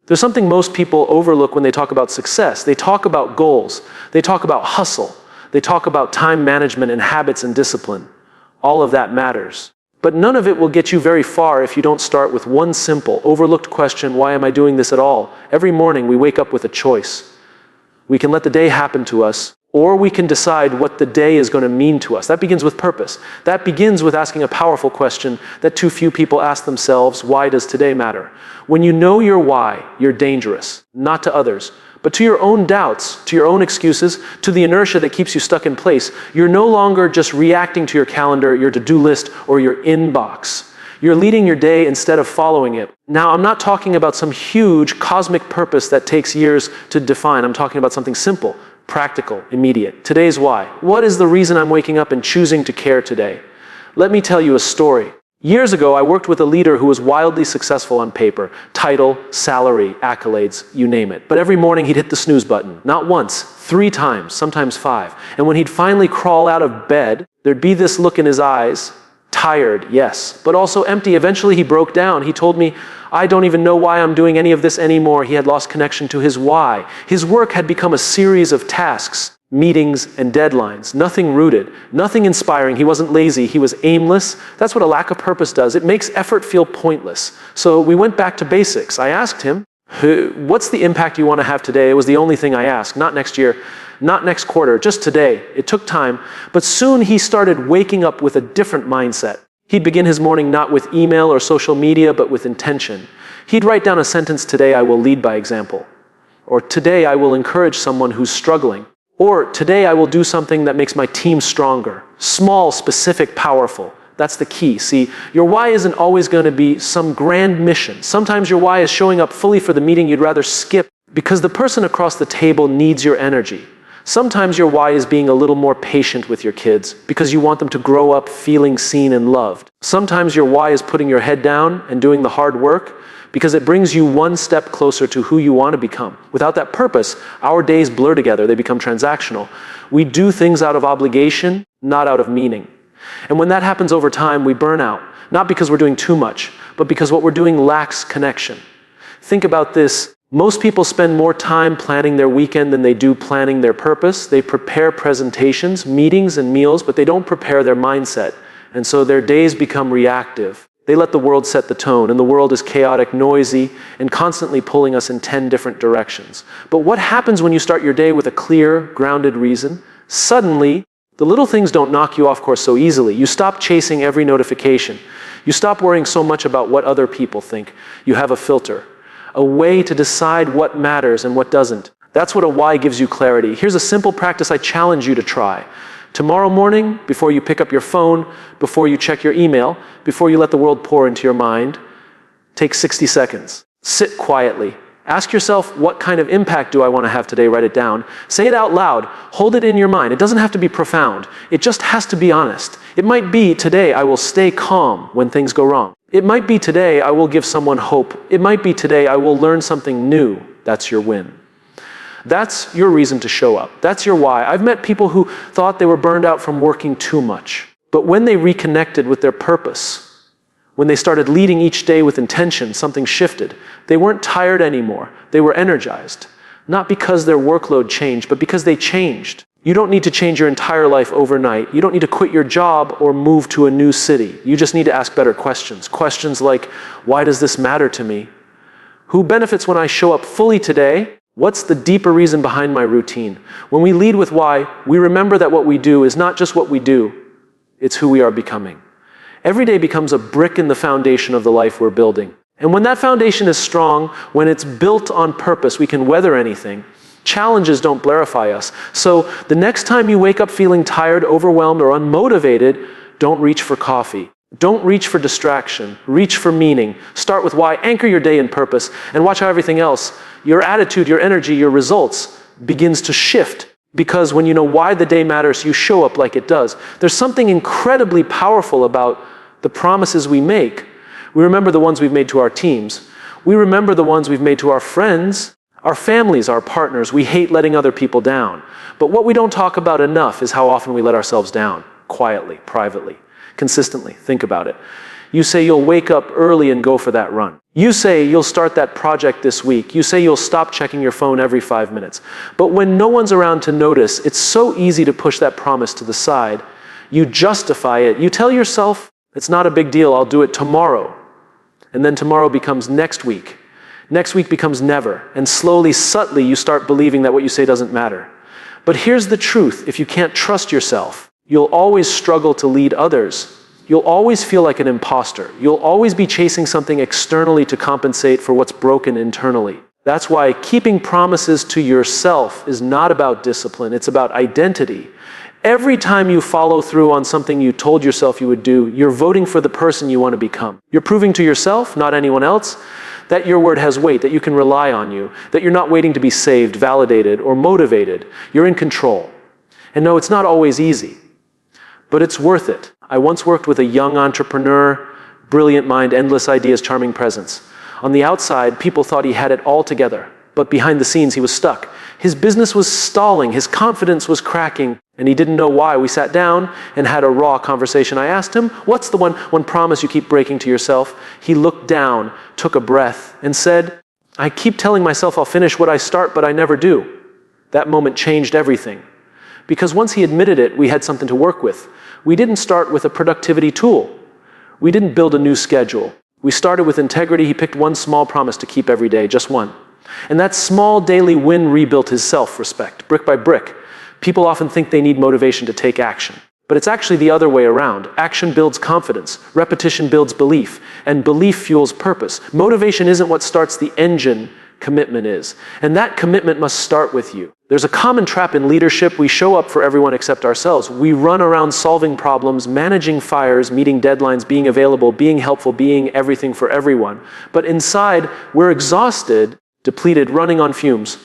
There's something most people overlook when they talk about success. They talk about goals. They talk about hustle. They talk about time management and habits and discipline. All of that matters. But none of it will get you very far if you don't start with one simple, overlooked question: why am I doing this at all? Every morning we wake up with a choice. We can let the day happen to us, or we can decide what the day is going to mean to us. That begins with purpose. That begins with asking a powerful question that too few people ask themselves: why does today matter? When you know your why, you're dangerous, not to others, but to your own doubts, to your own excuses, to the inertia that keeps you stuck in place. You're no longer just reacting to your calendar, your to-do list, or your inbox. You're leading your day instead of following it. Now, I'm not talking about some huge cosmic purpose that takes years to define. I'm talking about something simple, practical, immediate. Today's why. What is the reason I'm waking up and choosing to care today? Let me tell you a story. Years ago, I worked with a leader who was wildly successful on paper. Title, salary, accolades, you name it. But every morning he'd hit the snooze button. Not once, 3 times, sometimes 5. And when he'd finally crawl out of bed, there'd be this look in his eyes. Tired, yes, but also empty. Eventually he broke down. He told me, I don't even know why I'm doing any of this anymore. He had lost connection to his why. His work had become a series of tasks, meetings, and deadlines. Nothing rooted, nothing inspiring. He wasn't lazy, he was aimless. That's what a lack of purpose does. It makes effort feel pointless. So we went back to basics. I asked him, what's the impact you want to have today? It was the only thing I asked. Not next year, not next quarter, just today. It took time, but soon he started waking up with a different mindset. He'd begin his morning not with email or social media, but with intention. He'd write down a sentence: today I will lead by example. Or today I will encourage someone who's struggling. Or today I will do something that makes my team stronger. Small, specific, powerful. That's the key. See, your why isn't always going to be some grand mission. Sometimes your why is showing up fully for the meeting you'd rather skip because the person across the table needs your energy. Sometimes your why is being a little more patient with your kids because you want them to grow up feeling seen and loved. Sometimes your why is putting your head down and doing the hard work because it brings you one step closer to who you want to become. Without that purpose, our days blur together. They become transactional. We do things out of obligation, not out of meaning. And when that happens over time, we burn out, not because we're doing too much, but because what we're doing lacks connection. Think about this. Most people spend more time planning their weekend than they do planning their purpose. They prepare presentations, meetings, and meals, but they don't prepare their mindset. And so their days become reactive. They let the world set the tone, and the world is chaotic, noisy, and constantly pulling us in 10 different directions. But what happens when you start your day with a clear, grounded reason? Suddenly, the little things don't knock you off course so easily. You stop chasing every notification. You stop worrying so much about what other people think. You have a filter, a way to decide what matters and what doesn't. That's what a why gives you clarity. Here's a simple practice I challenge you to try. Tomorrow morning, before you pick up your phone, before you check your email, before you let the world pour into your mind, take 60 seconds. Sit quietly. Ask yourself, what kind of impact do I want to have today? Write it down. Say it out loud. Hold it in your mind. It doesn't have to be profound. It just has to be honest. It might be, today I will stay calm when things go wrong. It might be, today I will give someone hope. It might be, today I will learn something new. That's your win. That's your reason to show up. That's your why. I've met people who thought they were burned out from working too much. But when they reconnected with their purpose, when they started leading each day with intention, something shifted. They weren't tired anymore. They were energized. Not because their workload changed, but because they changed. You don't need to change your entire life overnight. You don't need to quit your job or move to a new city. You just need to ask better questions. Questions like, why does this matter to me? Who benefits when I show up fully today? What's the deeper reason behind my routine? When we lead with why, we remember that what we do is not just what we do, it's who we are becoming. Every day becomes a brick in the foundation of the life we're building. And when that foundation is strong, when it's built on purpose, we can weather anything. Challenges don't blarify us. So the next time you wake up feeling tired, overwhelmed, or unmotivated, don't reach for coffee. Don't reach for distraction. Reach for meaning. Start with why. Anchor your day in purpose. And watch how everything else, your attitude, your energy, your results, begins to shift. Because when you know why the day matters, you show up like it does. There's something incredibly powerful about the promises we make. We remember the ones we've made to our teams. We remember the ones we've made to our friends, our families, our partners. We hate letting other people down. But what we don't talk about enough is how often we let ourselves down, quietly, privately, consistently. Think about it. You say you'll wake up early and go for that run. You say you'll start that project this week. You say you'll stop checking your phone every 5 minutes. But when no one's around to notice, it's so easy to push that promise to the side. You justify it. You tell yourself, it's not a big deal, I'll do it tomorrow. And then tomorrow becomes next week. Next week becomes never. And slowly, subtly, you start believing that what you say doesn't matter. But here's the truth. If you can't trust yourself, you'll always struggle to lead others. You'll always feel like an imposter. You'll always be chasing something externally to compensate for what's broken internally. That's why keeping promises to yourself is not about discipline, it's about identity. Every time you follow through on something you told yourself you would do, you're voting for the person you want to become. You're proving to yourself, not anyone else, that your word has weight, that you can rely on you, that you're not waiting to be saved, validated, or motivated. You're in control. And no, it's not always easy, but it's worth it. I once worked with a young entrepreneur, brilliant mind, endless ideas, charming presence. On the outside, people thought he had it all together, but behind the scenes, he was stuck. His business was stalling, his confidence was cracking, and he didn't know why. We sat down and had a raw conversation. I asked him, what's the one promise you keep breaking to yourself? He looked down, took a breath, and said, I keep telling myself I'll finish what I start, but I never do. That moment changed everything. Because once he admitted it, we had something to work with. We didn't start with a productivity tool. We didn't build a new schedule. We started with integrity. He picked one small promise to keep every day, just one. And that small daily win rebuilt his self-respect, brick by brick. People often think they need motivation to take action. But it's actually the other way around. Action builds confidence, repetition builds belief, and belief fuels purpose. Motivation isn't what starts the engine, commitment is. And that commitment must start with you. There's a common trap in leadership. We show up for everyone except ourselves. We run around solving problems, managing fires, meeting deadlines, being available, being helpful, being everything for everyone. But inside, we're exhausted, depleted, running on fumes.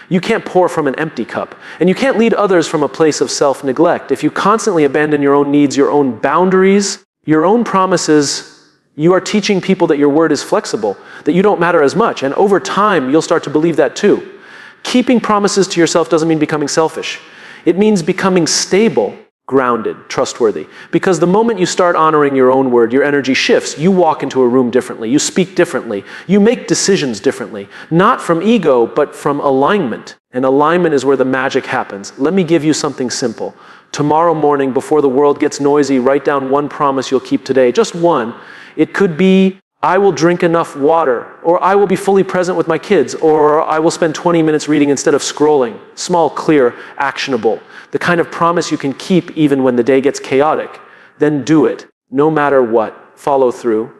You can't pour from an empty cup. And you can't lead others from a place of self-neglect. If you constantly abandon your own needs, your own boundaries, your own promises, you are teaching people that your word is flexible, that you don't matter as much. And over time, you'll start to believe that too. Keeping promises to yourself doesn't mean becoming selfish. It means becoming stable, grounded, trustworthy. Because the moment you start honoring your own word, your energy shifts. You walk into a room differently. You speak differently. You make decisions differently. Not from ego, but from alignment. And alignment is where the magic happens. Let me give you something simple. Tomorrow morning, before the world gets noisy, write down one promise you'll keep today. Just one. It could be, I will drink enough water, or I will be fully present with my kids, or I will spend 20 minutes reading instead of scrolling. Small, clear, actionable. The kind of promise you can keep even when the day gets chaotic. Then do it, no matter what. Follow through.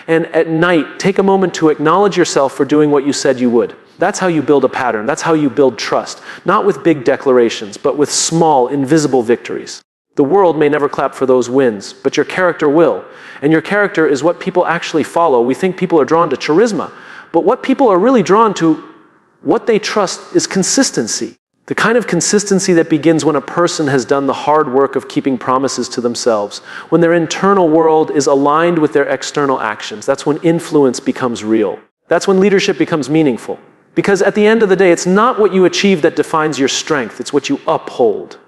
And at night, take a moment to acknowledge yourself for doing what you said you would. That's how you build a pattern. That's how you build trust. Not with big declarations, but with small, invisible victories. The world may never clap for those wins, but your character will. And your character is what people actually follow. We think people are drawn to charisma, but what people are really drawn to, what they trust, is consistency. The kind of consistency that begins when a person has done the hard work of keeping promises to themselves, when their internal world is aligned with their external actions. That's when influence becomes real. That's when leadership becomes meaningful. Because at the end of the day, it's not what you achieve that defines your strength, it's what you uphold.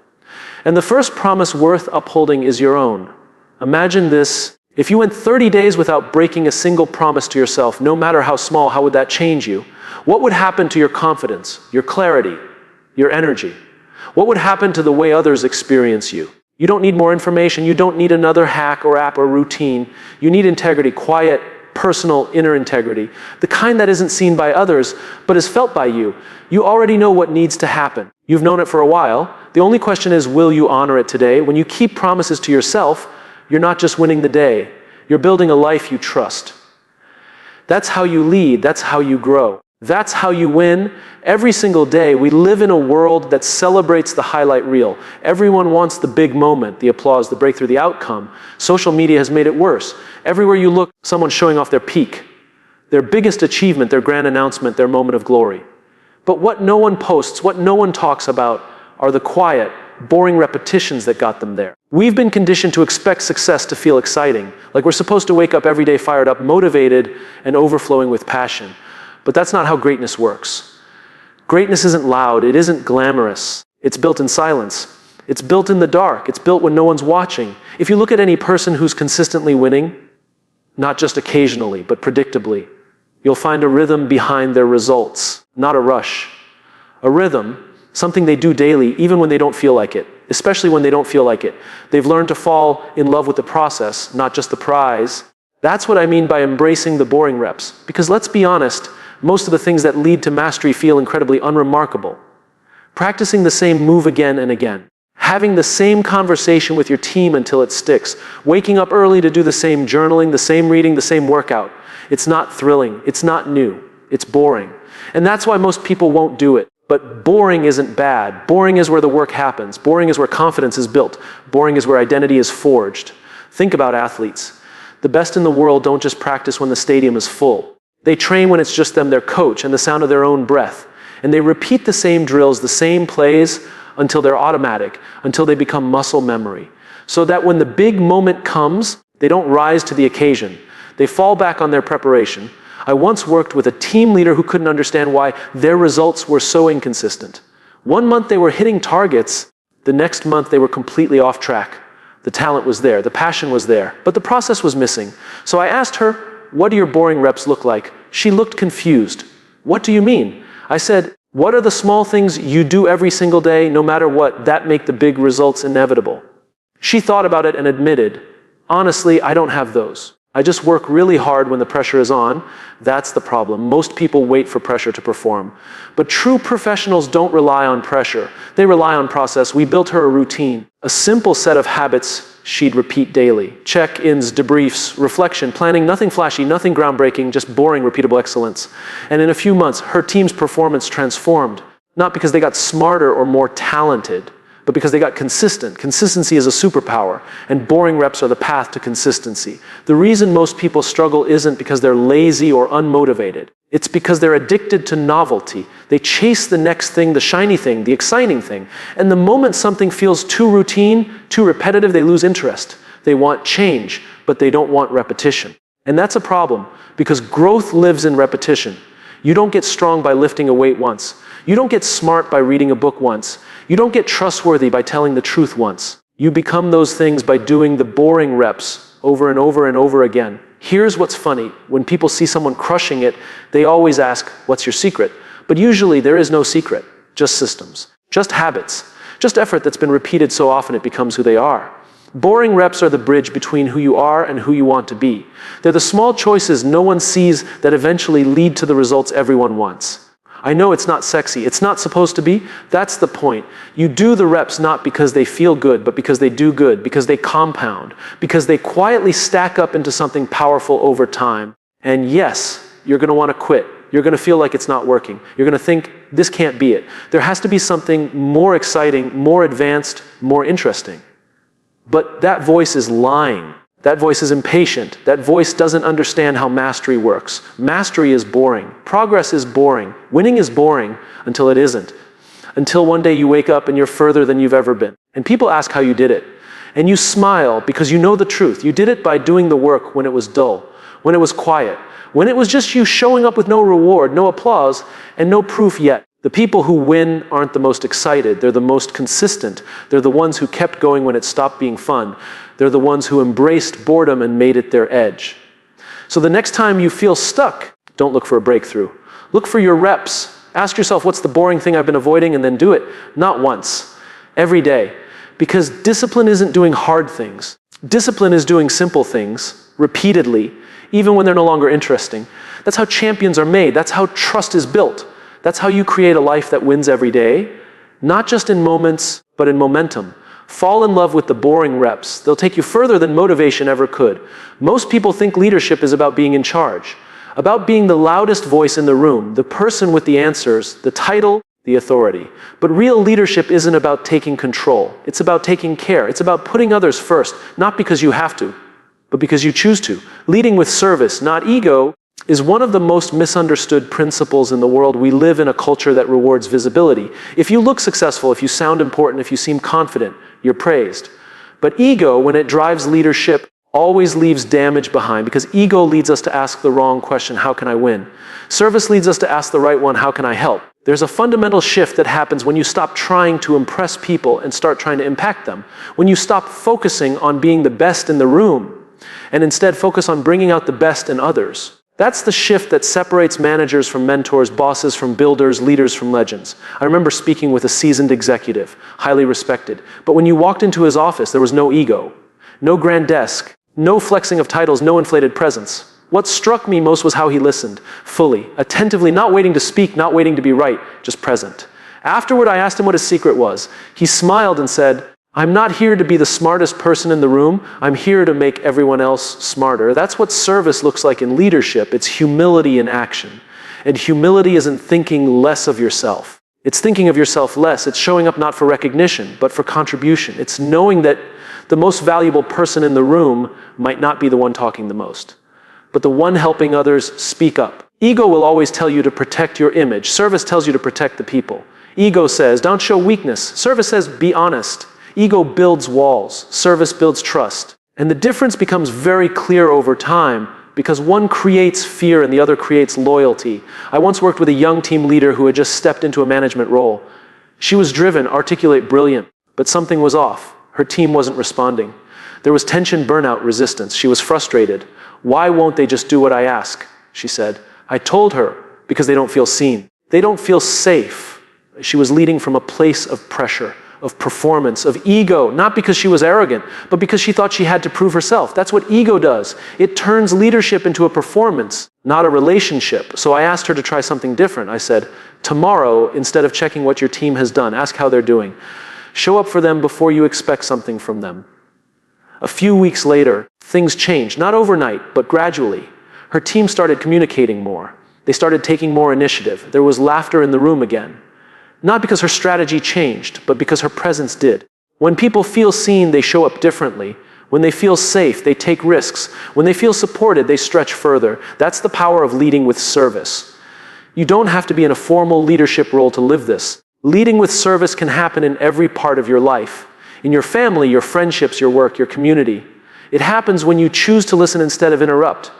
And the first promise worth upholding is your own. Imagine this. If you went 30 days without breaking a single promise to yourself, no matter how small, how would that change you? What would happen to your confidence, your clarity, your energy? What would happen to the way others experience you? You don't need more information. You don't need another hack or app or routine. You need integrity, quiet, personal, inner integrity. The kind that isn't seen by others, but is felt by you. You already know what needs to happen. You've known it for a while. The only question is, will you honor it today? When you keep promises to yourself, you're not just winning the day. You're building a life you trust. That's how you lead. That's how you grow. That's how you win. Every single day, we live in a world that celebrates the highlight reel. Everyone wants the big moment, the applause, the breakthrough, the outcome. Social media has made it worse. Everywhere you look, someone's showing off their peak, their biggest achievement, their grand announcement, their moment of glory. But what no one posts, what no one talks about, are the quiet, boring repetitions that got them there. We've been conditioned to expect success to feel exciting, like we're supposed to wake up every day fired up, motivated, and overflowing with passion. But that's not how greatness works. Greatness isn't loud, it isn't glamorous. It's built in silence. It's built in the dark. It's built when no one's watching. If you look at any person who's consistently winning, not just occasionally, but predictably. You'll find a rhythm behind their results, not a rush. A rhythm, something they do daily, even when they don't feel like it, especially when they don't feel like it. They've learned to fall in love with the process, not just the prize. That's what I mean by embracing the boring reps. Because let's be honest, most of the things that lead to mastery feel incredibly unremarkable. Practicing the same move again and again. Having the same conversation with your team until it sticks. Waking up early to do the same journaling, the same reading, the same workout. It's not thrilling. It's not new. It's boring. And that's why most people won't do it. But boring isn't bad. Boring is where the work happens. Boring is where confidence is built. Boring is where identity is forged. Think about athletes. The best in the world don't just practice when the stadium is full. They train when it's just them, their coach, and the sound of their own breath. And they repeat the same drills, the same plays, until they're automatic, until they become muscle memory. So that when the big moment comes, they don't rise to the occasion. They fall back on their preparation. I once worked with a team leader who couldn't understand why their results were so inconsistent. One month they were hitting targets, the next month they were completely off track. The talent was there, the passion was there, but the process was missing. So I asked her, "What do your boring reps look like?" She looked confused. "What do you mean?" I said, "What are the small things you do every single day, no matter what, that make the big results inevitable?" She thought about it and admitted, "Honestly, I don't have those. I just work really hard when the pressure is on." That's the problem. Most people wait for pressure to perform. But true professionals don't rely on pressure. They rely on process. We built her a routine, a simple set of habits she'd repeat daily. Check-ins, debriefs, reflection, planning, nothing flashy, nothing groundbreaking, just boring, repeatable excellence. And in a few months, her team's performance transformed. Not because they got smarter or more talented, but because they got consistent. Consistency is a superpower, and boring reps are the path to consistency. The reason most people struggle isn't because they're lazy or unmotivated. It's because they're addicted to novelty. They chase the next thing, the shiny thing, the exciting thing. And the moment something feels too routine, too repetitive, they lose interest. They want change, but they don't want repetition. And that's a problem, because growth lives in repetition. You don't get strong by lifting a weight once. You don't get smart by reading a book once. You don't get trustworthy by telling the truth once. You become those things by doing the boring reps over and over and over again. Here's what's funny. When people see someone crushing it, they always ask, "What's your secret?" But usually there is no secret, just systems, just habits, just effort that's been repeated so often it becomes who they are. Boring reps are the bridge between who you are and who you want to be. They're the small choices no one sees that eventually lead to the results everyone wants. I know it's not sexy. It's not supposed to be. That's the point. You do the reps not because they feel good, but because they do good, because they compound, because they quietly stack up into something powerful over time. And yes, you're going to want to quit. You're going to feel like it's not working. You're going to think, this can't be it. There has to be something more exciting, more advanced, more interesting. But that voice is lying. That voice is impatient. That voice doesn't understand how mastery works. Mastery is boring. Progress is boring. Winning is boring until it isn't. Until one day you wake up and you're further than you've ever been. And people ask how you did it. And you smile because you know the truth. You did it by doing the work when it was dull, when it was quiet, when it was just you showing up with no reward, no applause, and no proof yet. The people who win aren't the most excited. They're the most consistent. They're the ones who kept going when it stopped being fun. They're the ones who embraced boredom and made it their edge. So the next time you feel stuck, don't look for a breakthrough. Look for your reps. Ask yourself, what's the boring thing I've been avoiding, and then do it. Not once, every day. Because discipline isn't doing hard things. Discipline is doing simple things repeatedly, even when they're no longer interesting. That's how champions are made. That's how trust is built. That's how you create a life that wins every day, not just in moments, but in momentum. Fall in love with the boring reps. They'll take you further than motivation ever could. Most people think leadership is about being in charge, about being the loudest voice in the room, the person with the answers, the title, the authority. But real leadership isn't about taking control. It's about taking care. It's about putting others first, not because you have to, but because you choose to. Leading with service, not ego, is one of the most misunderstood principles in the world. We live in a culture that rewards visibility. If you look successful, if you sound important, if you seem confident, you're praised. But ego, when it drives leadership, always leaves damage behind, because ego leads us to ask the wrong question, how can I win? Service leads us to ask the right one, how can I help? There's a fundamental shift that happens when you stop trying to impress people and start trying to impact them. When you stop focusing on being the best in the room and instead focus on bringing out the best in others. That's the shift that separates managers from mentors, bosses from builders, leaders from legends. I remember speaking with a seasoned executive, highly respected, but when you walked into his office, there was no ego, no grand desk, no flexing of titles, no inflated presence. What struck me most was how he listened, fully, attentively, not waiting to speak, not waiting to be right, just present. Afterward, I asked him what his secret was. He smiled and said, "I'm not here to be the smartest person in the room. I'm here to make everyone else smarter." That's what service looks like in leadership. It's humility in action. And humility isn't thinking less of yourself. It's thinking of yourself less. It's showing up not for recognition, but for contribution. It's knowing that the most valuable person in the room might not be the one talking the most, but the one helping others speak up. Ego will always tell you to protect your image. Service tells you to protect the people. Ego says, don't show weakness. Service says, be honest. Ego builds walls. Service builds trust. And the difference becomes very clear over time because one creates fear and the other creates loyalty. I once worked with a young team leader who had just stepped into a management role. She was driven, articulate, brilliant, but something was off. Her team wasn't responding. There was tension, burnout, resistance. She was frustrated. "Why won't they just do what I ask?" she said. I told her, because they don't feel seen. They don't feel safe. She was leading from a place of pressure, of performance, of ego, not because she was arrogant, but because she thought she had to prove herself. That's what ego does. It turns leadership into a performance, not a relationship. So I asked her to try something different. I said, tomorrow, instead of checking what your team has done, ask how they're doing. Show up for them before you expect something from them. A few weeks later, things changed, not overnight, but gradually. Her team started communicating more. They started taking more initiative. There was laughter in the room again. Not because her strategy changed, but because her presence did. When people feel seen, they show up differently. When they feel safe, they take risks. When they feel supported, they stretch further. That's the power of leading with service. You don't have to be in a formal leadership role to live this. Leading with service can happen in every part of your life. In your family, your friendships, your work, your community. It happens when you choose to listen instead of interrupt.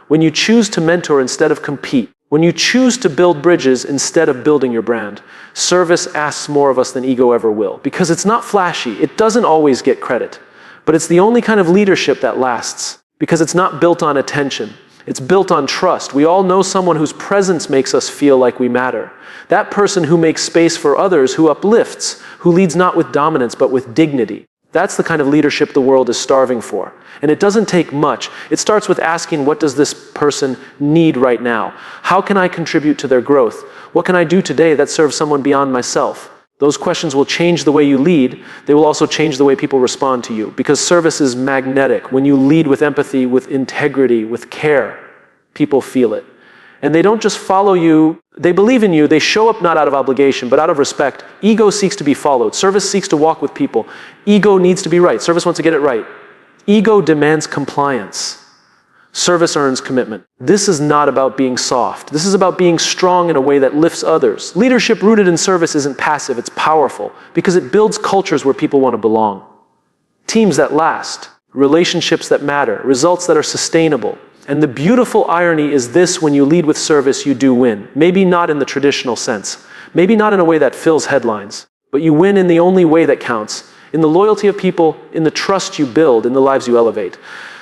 When you choose to mentor instead of compete. When you choose to build bridges instead of building your brand. Service asks more of us than ego ever will. Because it's not flashy. It doesn't always get credit. But it's the only kind of leadership that lasts. Because it's not built on attention. It's built on trust. We all know someone whose presence makes us feel like we matter. That person who makes space for others, who uplifts, who leads not with dominance but with dignity. That's the kind of leadership the world is starving for. And it doesn't take much. It starts with asking, what does this person need right now? How can I contribute to their growth? What can I do today that serves someone beyond myself? Those questions will change the way you lead. They will also change the way people respond to you. Because service is magnetic. When you lead with empathy, with integrity, with care, people feel it. And they don't just follow you, they believe in you, they show up not out of obligation, but out of respect. Ego seeks to be followed. Service seeks to walk with people. Ego needs to be right. Service wants to get it right. Ego demands compliance. Service earns commitment. This is not about being soft. This is about being strong in a way that lifts others. Leadership rooted in service isn't passive, it's powerful, because it builds cultures where people want to belong. Teams that last, relationships that matter, results that are sustainable. And the beautiful irony is this: when you lead with service, you do win. Maybe not in the traditional sense. Maybe not in a way that fills headlines. But you win in the only way that counts. In the loyalty of people, in the trust you build, in the lives you elevate.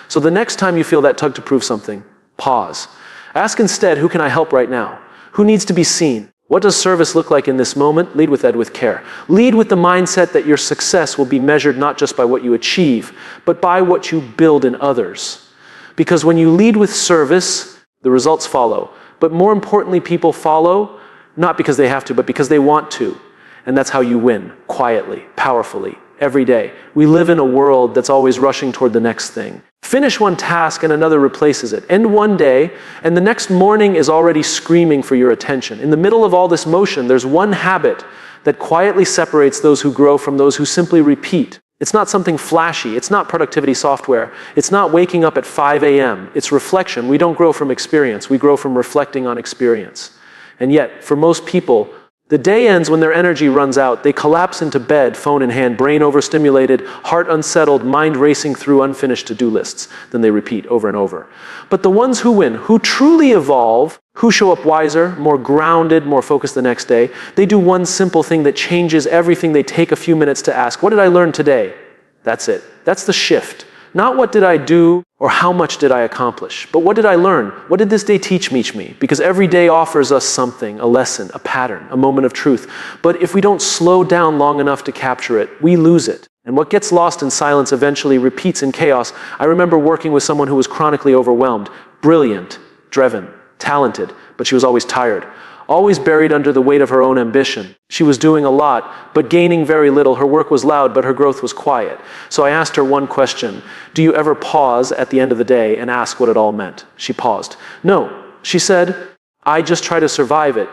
So the next time you feel that tug to prove something, pause. Ask instead, who can I help right now? Who needs to be seen? What does service look like in this moment? Lead with Ed with care. Lead with the mindset that your success will be measured not just by what you achieve, but by what you build in others. Because when you lead with service, the results follow. But more importantly, people follow, not because they have to, but because they want to. And that's how you win, quietly, powerfully, every day. We live in a world that's always rushing toward the next thing. Finish one task and another replaces it. End one day, and the next morning is already screaming for your attention. In the middle of all this motion, there's one habit that quietly separates those who grow from those who simply repeat. It's not something flashy. It's not productivity software. It's not waking up at 5 a.m. It's reflection. We don't grow from experience. We grow from reflecting on experience. And yet, for most people, the day ends when their energy runs out. They collapse into bed, phone in hand, brain overstimulated, heart unsettled, mind racing through unfinished to-do lists. Then they repeat over and over. But the ones who win, who truly evolve, who show up wiser, more grounded, more focused the next day, they do one simple thing that changes everything. They take a few minutes to ask, what did I learn today? That's it. That's the shift. Not what did I do or how much did I accomplish, but what did I learn? What did this day teach me? Because every day offers us something, a lesson, a pattern, a moment of truth. But if we don't slow down long enough to capture it, we lose it. And what gets lost in silence eventually repeats in chaos. I remember working with someone who was chronically overwhelmed, brilliant, driven, talented, but she was always tired, always buried under the weight of her own ambition. She was doing a lot, but gaining very little. Her work was loud, but her growth was quiet. So I asked her one question: do you ever pause at the end of the day and ask what it all meant? She paused. No, she said, I just try to survive it.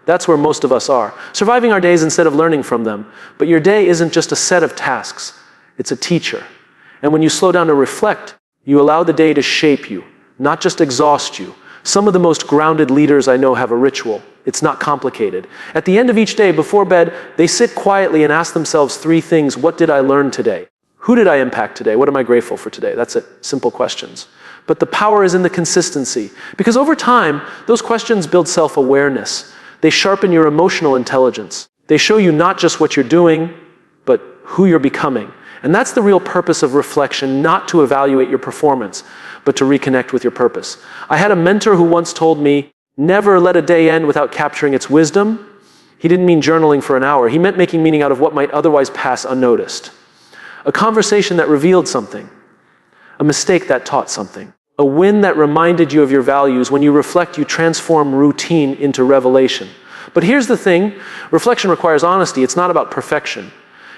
That's where most of us are, surviving our days instead of learning from them. But your day isn't just a set of tasks, it's a teacher. And when you slow down to reflect, you allow the day to shape you, not just exhaust you. Some of the most grounded leaders I know have a ritual. It's not complicated. At the end of each day, before bed, they sit quietly and ask themselves 3 things. What did I learn today? Who did I impact today? What am I grateful for today? That's it. Simple questions. But the power is in the consistency. Because over time, those questions build self-awareness. They sharpen your emotional intelligence. They show you not just what you're doing, but who you're becoming. And that's the real purpose of reflection, not to evaluate your performance, but to reconnect with your purpose. I had a mentor who once told me, never let a day end without capturing its wisdom. He didn't mean journaling for an hour. He meant making meaning out of what might otherwise pass unnoticed. A conversation that revealed something. A mistake that taught something. A win that reminded you of your values. When you reflect, you transform routine into revelation. But here's the thing. Reflection requires honesty. It's not about perfection.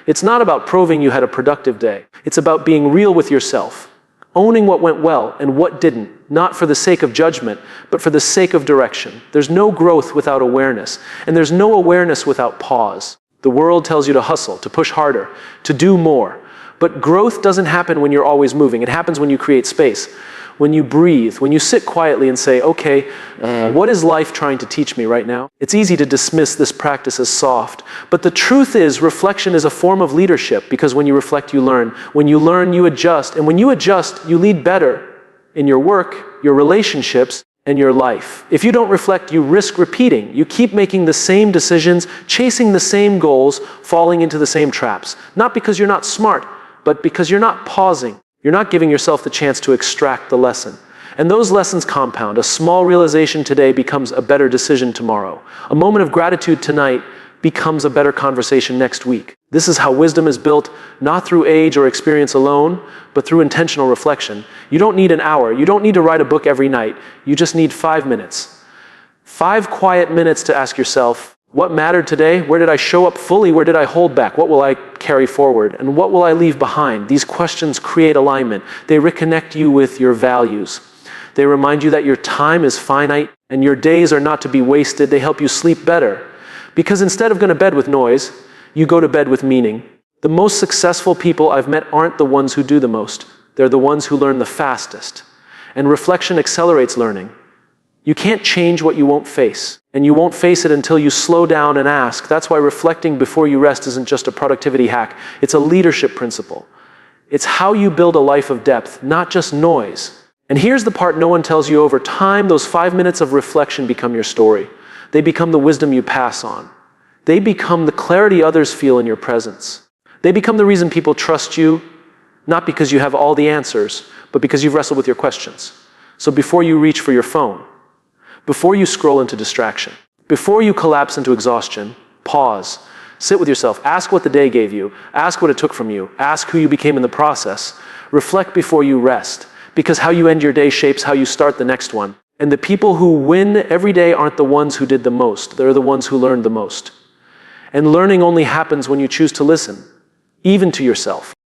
It's not about proving you had a productive day. It's about being real with yourself. Owning what went well and what didn't, not for the sake of judgment, but for the sake of direction. There's no growth without awareness, and there's no awareness without pause. The world tells you to hustle, to push harder, to do more. But growth doesn't happen when you're always moving. It happens when you create space, when you breathe, when you sit quietly and say, okay, what is life trying to teach me right now? It's easy to dismiss this practice as soft, but the truth is reflection is a form of leadership, because when you reflect, you learn. When you learn, you adjust. And when you adjust, you lead better in your work, your relationships, and your life. If you don't reflect, you risk repeating. You keep making the same decisions, chasing the same goals, falling into the same traps. Not because you're not smart, but because you're not pausing. You're not giving yourself the chance to extract the lesson. And those lessons compound. A small realization today becomes a better decision tomorrow. A moment of gratitude tonight becomes a better conversation next week. This is how wisdom is built, not through age or experience alone, but through intentional reflection. You don't need an hour. You don't need to write a book every night. You just need 5 minutes. 5 quiet minutes to ask yourself, what mattered today? Where did I show up fully? Where did I hold back? What will I carry forward? And what will I leave behind? These questions create alignment. They reconnect you with your values. They remind you that your time is finite and your days are not to be wasted. They help you sleep better. Because instead of going to bed with noise, you go to bed with meaning. The most successful people I've met aren't the ones who do the most. They're the ones who learn the fastest. And reflection accelerates learning. You can't change what you won't face. And you won't face it until you slow down and ask. That's why reflecting before you rest isn't just a productivity hack. It's a leadership principle. It's how you build a life of depth, not just noise. And here's the part no one tells you. Over time, those 5 minutes of reflection become your story. They become the wisdom you pass on. They become the clarity others feel in your presence. They become the reason people trust you, not because you have all the answers, but because you've wrestled with your questions. So before you reach for your phone, before you scroll into distraction, before you collapse into exhaustion, pause, sit with yourself, ask what the day gave you, ask what it took from you, ask who you became in the process, reflect before you rest, because how you end your day shapes how you start the next one. And the people who win every day aren't the ones who did the most, they're the ones who learned the most. And learning only happens when you choose to listen, even to yourself.